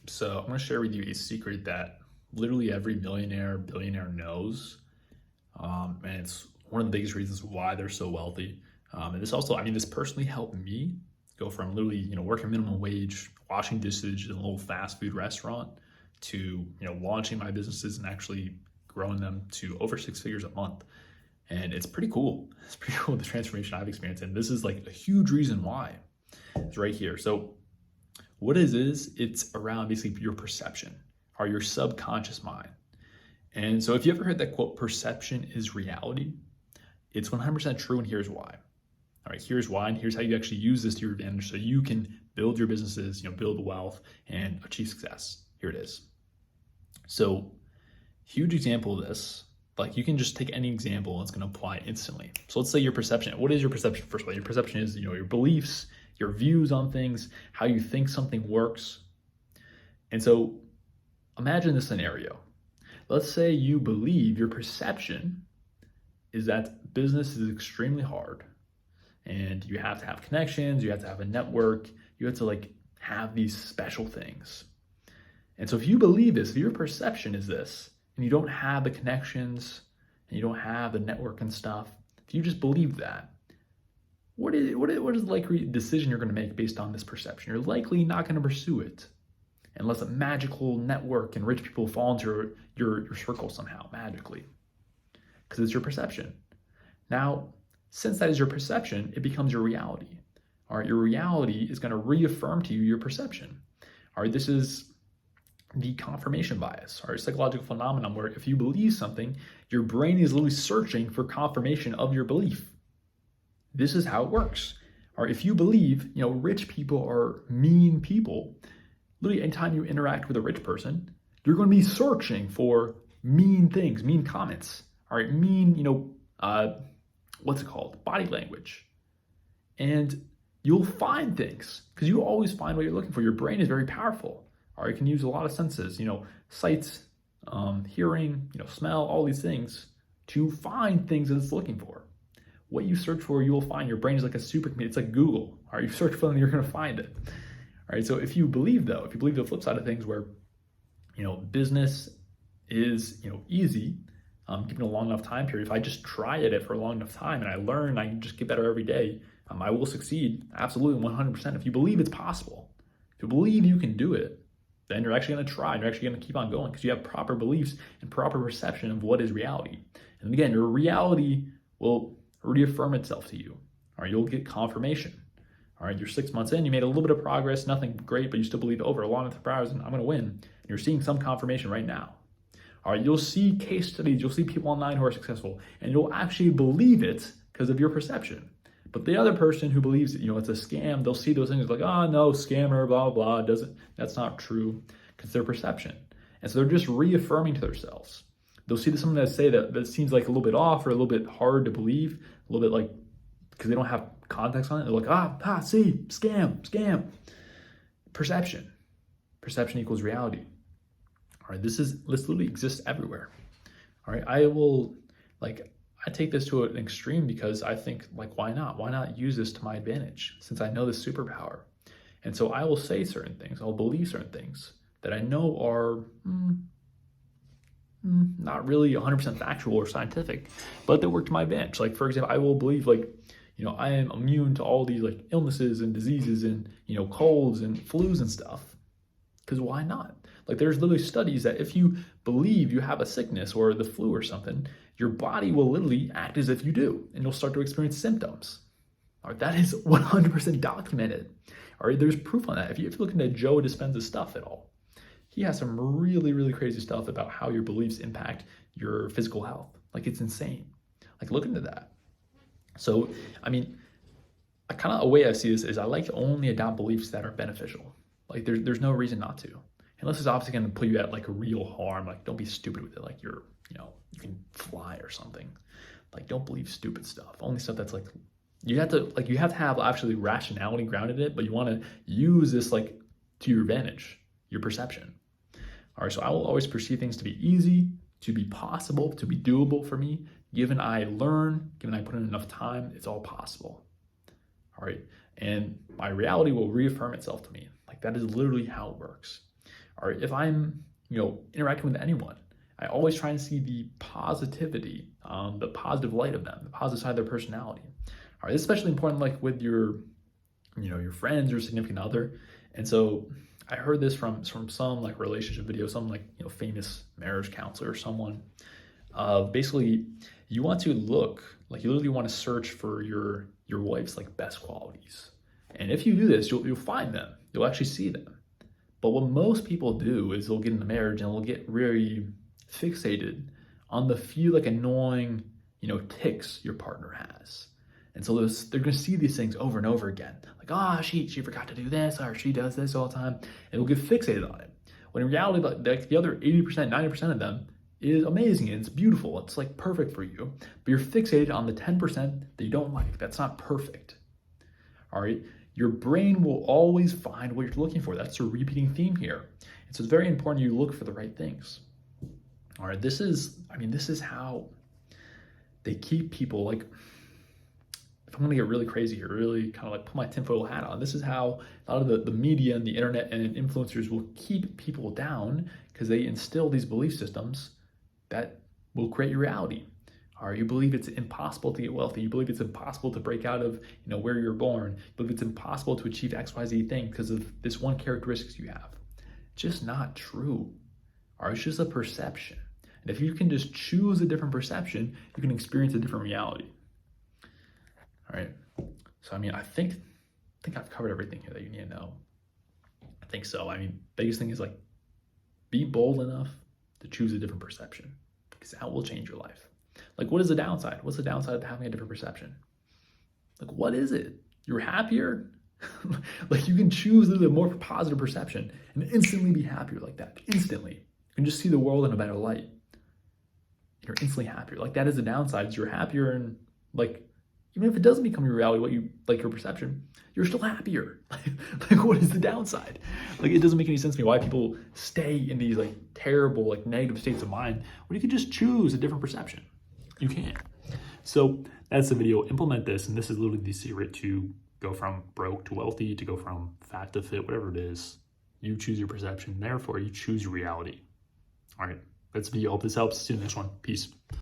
So I'm going to share with you a secret that literally every millionaire, billionaire knows. And it's one of the biggest reasons why they're so wealthy. And this also, this personally helped me go from literally, working minimum wage, washing dishes in a little fast food restaurant to, launching my businesses and actually growing them to over 6 figures a month. And it's pretty cool. It's pretty cool, the transformation I've experienced. And this is like a huge reason why. It's right here. So what it is, it's around basically your perception or your subconscious mind. And so if you ever heard that quote, perception is reality, it's 100% true, and here's why. All right, here's why, and here's how you actually use this to your advantage so you can build your businesses, build wealth and achieve success. Here it is. So huge example of this, like you can just take any example and it's going to apply instantly. So let's say your perception. What is your perception? First of all, your perception is, your beliefs, your views on things, how you think something works. And so imagine this scenario. Let's say you believe your perception is that business is extremely hard and you have to have connections, you have to have a network, you have to have these special things. And so if you believe this, if your perception is this, and you don't have the connections and you don't have the network and stuff, if you just believe that, what is the likely decision you're going to make based on this perception? You're likely not going to pursue it unless a magical network and rich people fall into your circle somehow, magically, because it's your perception. Now, since that is your perception, it becomes your reality. All right, your reality is going to reaffirm to you your perception. All right, this is the confirmation bias, or psychological phenomenon where if you believe something, your brain is literally searching for confirmation of your belief. This is how it works. Or if you believe, rich people are mean people, literally anytime you interact with a rich person, you're going to be searching for mean things, mean comments, all right, mean, what's it called? Body language. And you'll find things because you always find what you're looking for. Your brain is very powerful. Or you can use a lot of senses, sights, hearing, smell, all these things to find things that it's looking for. What you search for, you will find. Your brain is like a supercomputer. It's like Google. All right, you search for them, you're going to find it. All right, so if you believe the flip side of things where, business is, easy, given a long enough time period, if I just try at it for a long enough time and I learn, I just get better every day, I will succeed. Absolutely, 100%. If you believe it's possible, if you believe you can do it, then you're actually going to try and you're actually going to keep on going because you have proper beliefs and proper perception of what is reality. And again, your reality will reaffirm itself to you. All right, you'll get confirmation. All right, you're 6 months in, you made a little bit of progress, nothing great, but you still believe over a long enough hours and I'm going to win. And you're seeing some confirmation right now. All right, you'll see case studies, you'll see people online who are successful, and you'll actually believe it because of your perception. But the other person who believes it's a scam, they'll see those things like, oh no, scammer, blah, blah, blah. That's not true because their perception. And so they're just reaffirming to themselves. They'll see something that say that seems like a little bit off or a little bit hard to believe, a little bit because they don't have context on it. They're like, see, scam. Perception. Perception equals reality. All right, this literally exists everywhere. All right, I take this to an extreme because I think, why not? Why not use this to my advantage since I know this superpower? And so I will say certain things, I'll believe certain things that I know are not really 100% factual or scientific, but they work to my advantage. Like, for example, I will believe, I am immune to all these illnesses and diseases and, colds and flus and stuff. Because why not? There's literally studies that if you believe you have a sickness or the flu or something, your body will literally act as if you do, and you'll start to experience symptoms. All right, that is 100% documented. All right, there's proof on that. If you look into Joe Dispenza's stuff at all, he has some really, really crazy stuff about how your beliefs impact your physical health. It's insane. Look into that. So, a way I see this is I like to only adopt beliefs that are beneficial. There's no reason not to. Unless it's obviously going to put you at real harm. Don't be stupid with it. You can fly or something. Don't believe stupid stuff. Only stuff that's you have to have actually rationality grounded in it, but you want to use this to your advantage, your perception. All right, so I will always perceive things to be easy, to be possible, to be doable for me. Given I learn, given I put in enough time, it's all possible. All right, and my reality will reaffirm itself to me. That is literally how it works. or if I'm, interacting with anyone, I always try and see the positivity, the positive light of them, the positive side of their personality. All right, this is especially important like with your, your friends or significant other. And so I heard this from some like relationship video, some like, famous marriage counselor or someone. Basically, you want to look like you literally want to search for your wife's like best qualities, and if you do this, you'll find them. You'll actually see them. But what most people do is they'll get into marriage and they'll get really fixated on the few like annoying, ticks your partner has. And so they're going to see these things over and over again. Like, she forgot to do this, or she does this all the time. And they'll get fixated on it. When in reality, like the other 80%, 90% of them is amazing and it's beautiful. It's like perfect for you. But you're fixated on the 10% that you don't like. That's not perfect. All right. Your brain will always find what you're looking for. That's a repeating theme here. And so it's very important you look for the right things. All right. This is how they keep people like, if I'm going to get really crazy here, really kind of like put my tinfoil hat on, this is how a lot of the media and the internet and influencers will keep people down, because they instill these belief systems that will create your reality. Or you believe it's impossible to get wealthy. You believe it's impossible to break out of where you're born. You believe it's impossible to achieve XYZ thing because of this one characteristics you have. It's just not true. Or it's just a perception. And if you can just choose a different perception, you can experience a different reality. All right. So I think I've covered everything here that you need to know. I think so. Biggest thing is like, be bold enough to choose a different perception, because that will change your life. Like, what is the downside? What's the downside of having a different perception? Like, what is it? You're happier? Like, you can choose a more positive perception and instantly be happier like that. Instantly. You can just see the world in a better light. You're instantly happier. Like, that is the downside. Is you're happier, and like, even if it doesn't become your reality, what you like, your perception, you're still happier. Like, what is the downside? Like, it doesn't make any sense to me why people stay in these like terrible, like negative states of mind when you could just choose a different perception. You can. So that's the video. Implement this, and this is literally the secret to go from broke to wealthy, to go from fat to fit, whatever it is. You choose your perception. Therefore, you choose your reality. All right. That's the video. Hope this helps. See you in the next one. Peace.